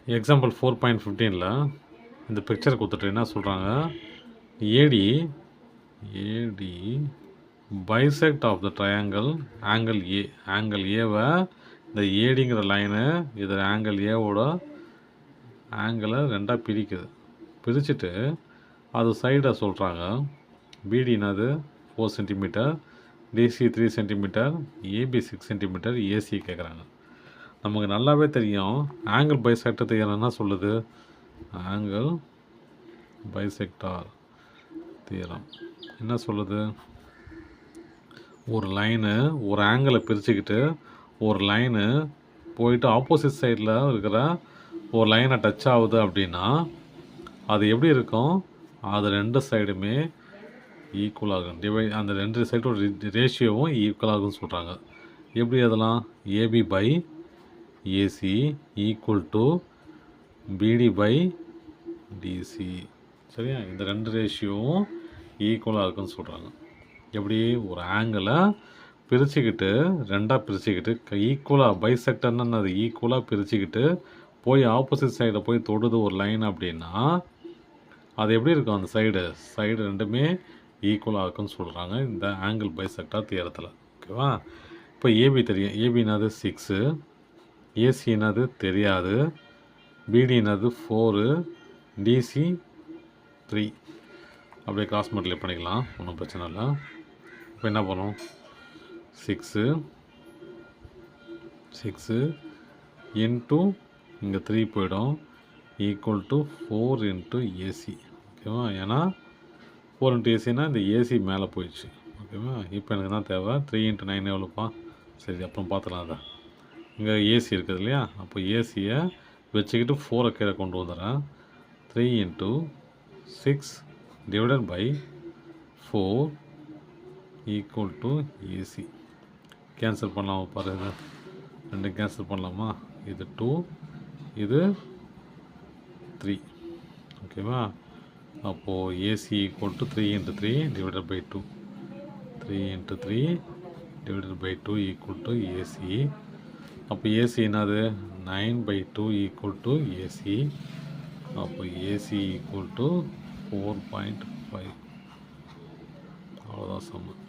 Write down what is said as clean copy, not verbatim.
Example 4.15ல இந்த picture கொடுத்துட்டு என்ன சொல்கிறாங்க, A D A D bisect of the triangle angle A. Angle ஏவை இந்த ஏடிங்கிற லைனு இது ஆங்கிள் ஏவோட ஆங்கிளை ரெண்டாக பிரிக்குது. பிரிச்சுட்டு அது சைடை சொல்கிறாங்க. பிடினது 4 centimetre, DC 3 centimetre, AB 6 centimetre, AC கேட்குறாங்க. நமக்கு நல்லாவே தெரியும் ஆங்கிள் பைசெக்டர் தியரம் என்ன சொல்லுது, ஆங்கிள் பைசெக்டார் தியரம் என்ன சொல்லுது, ஒரு லைனு ஒரு ஆங்கிளை பிரிச்சுக்கிட்டு ஒரு லைனு போயிட்டு ஆப்போசிட் சைடில் இருக்கிற ஒரு லைனை டச் ஆகுது அப்படின்னா அது எப்படி இருக்கும், அது ரெண்டு சைடுமே ஈக்குவல் ஆகும். அந்த ரெண்டு சைடோட ரேஷியோவும் ஈக்குவல் ஆகும்னு சொல்கிறாங்க. எப்படி அதெல்லாம், AB by AC equal to BD by DC. சரியா, இந்த ரெண்டு ரேஷியோவும் ஈக்குவலாக இருக்குன்னு சொல்கிறாங்க. எப்படி, ஒரு ஆங்கிளை பிரிச்சுக்கிட்டு ரெண்டாக பிரிச்சுக்கிட்டு ஈக்குவலாக பைசெக்டர்னு அது ஈக்குவலாக பிரிச்சுக்கிட்டு போய் ஆப்போசிட் சைடில் போய் தொடுது ஒரு லைன் அப்படின்னா அது எப்படி இருக்கும், அந்த சைடு ரெண்டுமே ஈக்குவலாக இருக்குன்னு சொல்கிறாங்க இந்த ஆங்கிள் பைசெக்டார் தியரத்தில். ஓகேவா. இப்போ ஏபி தெரியும், ஏபினாது 6, ஏசினாது தெரியாது, பிடினாது 4, டிசி 3. அப்படியே கிராஸ் மல்டிப்ளை பண்ணிக்கலாம், ஒன்றும் பிரச்சனை இல்லை. இப்போ என்ன பண்ணும், 6 இன்ட்டு இங்கே 3 போயிடும் ஈக்குவல் டு 4 இன்ட்டு ஏசி. ஓகேவா, ஏன்னா 4 இன்ட்டு ஏசினா இந்த ஏசி மேலே போயிடுச்சு. ஓகேவா. இப்போ எனக்கு தான் தேவை 3 இன்ட்டு 9 எவ்வளோப்பா, சரி அப்புறம் பார்த்துக்கலாம். அதை இங்கே ஏசி இருக்குது இல்லையா, அப்போ ஏசியை வச்சுக்கிட்டு 4 கீழே கொண்டு வந்துடுறேன். 3 into 6 divided by 4 equal to AC. Cancel பண்ணலாமா பாரு, இது ரெண்டு கேன்சல் பண்ணலாமா, இது 2 இது 3. ஓகேவா. அப்போது AC equal to 3 into 3 divided by 2, 3 into 3 divided by 2 equal to AC. அப்போ ஏசி என்னது, 9/2 ஈக்குவல் டு ஏசி. அப்போ ஏசி ஈக்குவல் டு 4.5. அவ்வளோதான் சமம்.